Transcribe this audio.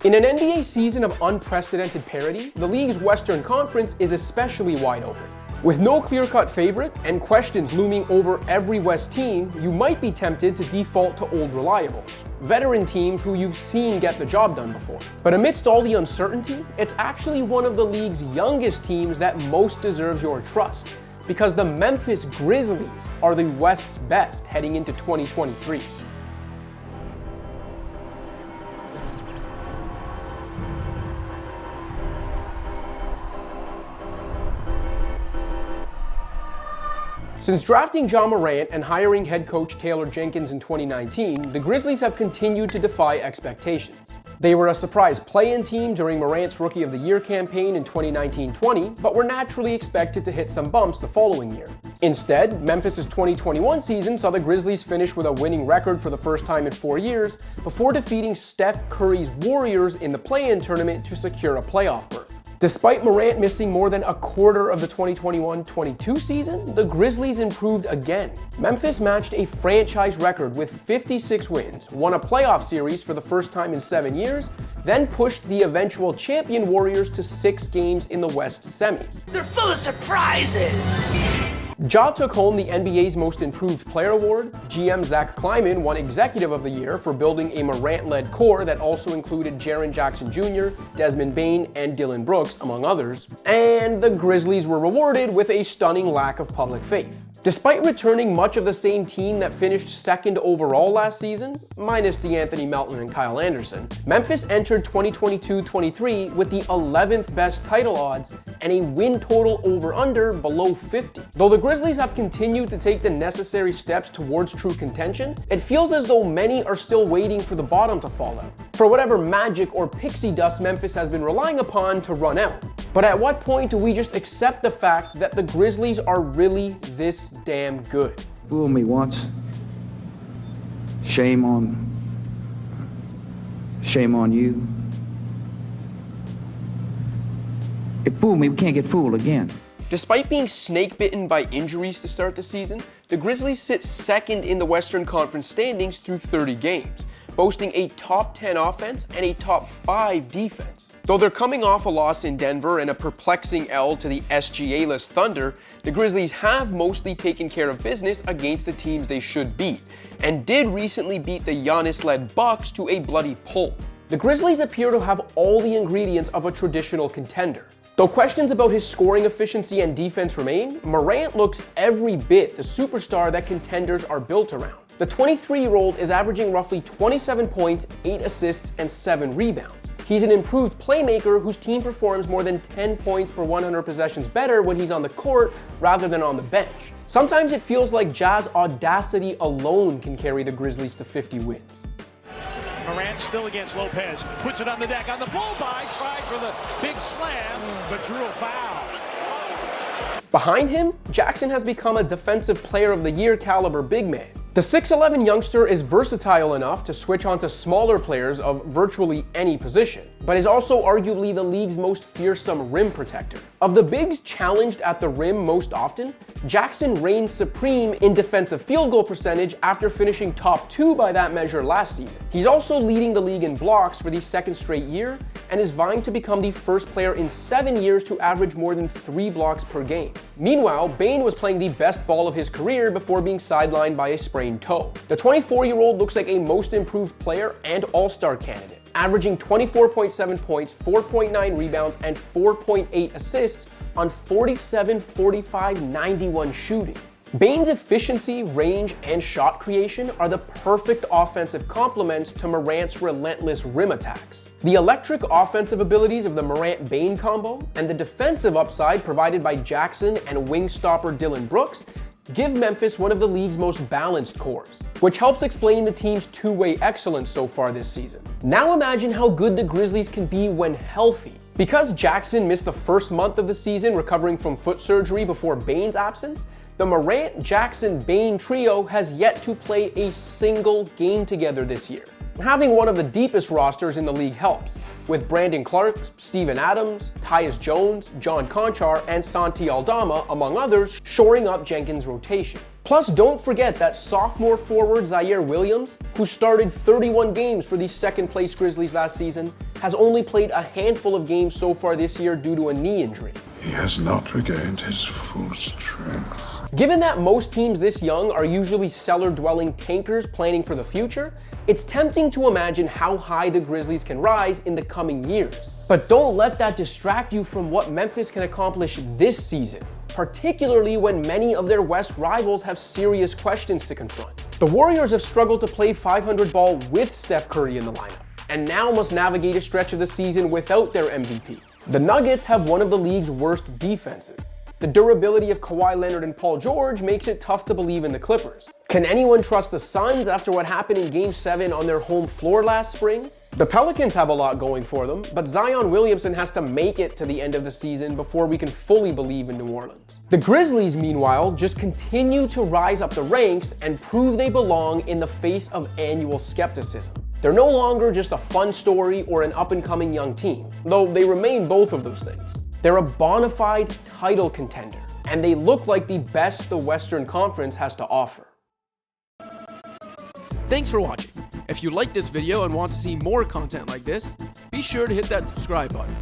In an NBA season of unprecedented parity, the league's Western Conference is especially wide open. With no clear-cut favorite and questions looming over every West team, you might be tempted to default to old reliables, veteran teams who you've seen get the job done before. But amidst all the uncertainty, it's actually one of the league's youngest teams that most deserves your trust, because the Memphis Grizzlies are the West's best heading into 2023. Since drafting Ja Morant and hiring head coach Taylor Jenkins in 2019, the Grizzlies have continued to defy expectations. They were a surprise play-in team during Morant's Rookie of the Year campaign in 2019-20, but were naturally expected to hit some bumps the following year. Instead, Memphis' 2021 season saw the Grizzlies finish with a winning record for the first time in 4 years, before defeating Steph Curry's Warriors in the play-in tournament to secure a playoff berth. Despite Morant missing more than a quarter of the 2021-22 season, the Grizzlies improved again. Memphis matched a franchise record with 56 wins, won a playoff series for the first time in 7 years, then pushed the eventual champion Warriors to 6 games in the West semis. They're full of surprises! Ja took home the NBA's Most Improved Player Award, GM Zach Kleiman won Executive of the Year for building a Morant-led core that also included Jaren Jackson Jr., Desmond Bane, and Dillon Brooks, among others, and the Grizzlies were rewarded with a stunning lack of public faith. Despite returning much of the same team that finished second overall last season, minus DeAnthony Melton and Kyle Anderson, Memphis entered 2022-23 with the 11th best title odds and a win total over-under below 50. Though the Grizzlies have continued to take the necessary steps towards true contention, it feels as though many are still waiting for the bottom to fall out, for whatever magic or pixie dust Memphis has been relying upon to run out. But at what point do we just accept the fact that the Grizzlies are really this damn good? Fool me once. Shame on you. If fool me, we can't get fooled again. Despite being snake-bitten by injuries to start the season, the Grizzlies sit second in the Western Conference standings through 30 games, boasting a top 10 offense and a top 5 defense. Though they're coming off a loss in Denver and a perplexing L to the SGA-less Thunder, the Grizzlies have mostly taken care of business against the teams they should beat, and did recently beat the Giannis-led Bucks to a bloody pulp. The Grizzlies appear to have all the ingredients of a traditional contender. Though questions about his scoring efficiency and defense remain, Morant looks every bit the superstar that contenders are built around. The 23-year-old is averaging roughly 27 points, 8 assists, and 7 rebounds. He's an improved playmaker whose team performs more than 10 points per 100 possessions better when he's on the court rather than on the bench. Sometimes it feels like Ja's audacity alone can carry the Grizzlies to 50 wins. Morant still against Lopez, puts it on the deck, on the pull by, tried for the big slam, but drew a foul. Behind him, Jackson has become a Defensive Player of the Year caliber big man. The 6'11 youngster is versatile enough to switch onto smaller players of virtually any position, but is also arguably the league's most fearsome rim protector. Of the bigs challenged at the rim most often, Jackson reigns supreme in defensive field goal percentage after finishing top 2 by that measure last season. He's also leading the league in blocks for the 2nd straight year and is vying to become the first player in 7 years to average more than 3 blocks per game. Meanwhile, Bane was playing the best ball of his career before being sidelined by a sprained toe. The 24-year-old looks like a most improved player and all-star candidate, averaging 24.7 points, 4.9 rebounds, and 4.8 assists on 47, 45, 91 shooting. Bane's efficiency, range, and shot creation are the perfect offensive complement to Morant's relentless rim attacks. The electric offensive abilities of the Morant-Bane combo and the defensive upside provided by Jackson and wing stopper Dillon Brooks give Memphis one of the league's most balanced cores, which helps explain the team's two-way excellence so far this season. Now imagine how good the Grizzlies can be when healthy. Because Jackson missed the first month of the season recovering from foot surgery before Bane's absence, the Morant-Jackson-Bane trio has yet to play a single game together this year. Having one of the deepest rosters in the league helps, with Brandon Clark, Steven Adams, Tyus Jones, John Conchar, and Santi Aldama, among others, shoring up Jenkins' rotation. Plus, don't forget that sophomore forward Zaire Williams, who started 31 games for the second-place Grizzlies last season, has only played a handful of games so far this year due to a knee injury. He has not regained his full strength. Given that most teams this young are usually cellar-dwelling tankers planning for the future, it's tempting to imagine how high the Grizzlies can rise in the coming years. But don't let that distract you from what Memphis can accomplish this season, particularly when many of their West rivals have serious questions to confront. The Warriors have struggled to play 500 ball with Steph Curry in the lineup, and now must navigate a stretch of the season without their MVP. The Nuggets have one of the league's worst defenses. The durability of Kawhi Leonard and Paul George makes it tough to believe in the Clippers. Can anyone trust the Suns after what happened in Game 7 on their home floor last spring? The Pelicans have a lot going for them, but Zion Williamson has to make it to the end of the season before we can fully believe in New Orleans. The Grizzlies, meanwhile, just continue to rise up the ranks and prove they belong in the face of annual skepticism. They're no longer just a fun story or an up-and-coming young team, though they remain both of those things. They're a bonafide title contender, and they look like the best the Western Conference has to offer. Thanks for watching. If you liked this video and want to see more content like this, be sure to hit that subscribe button.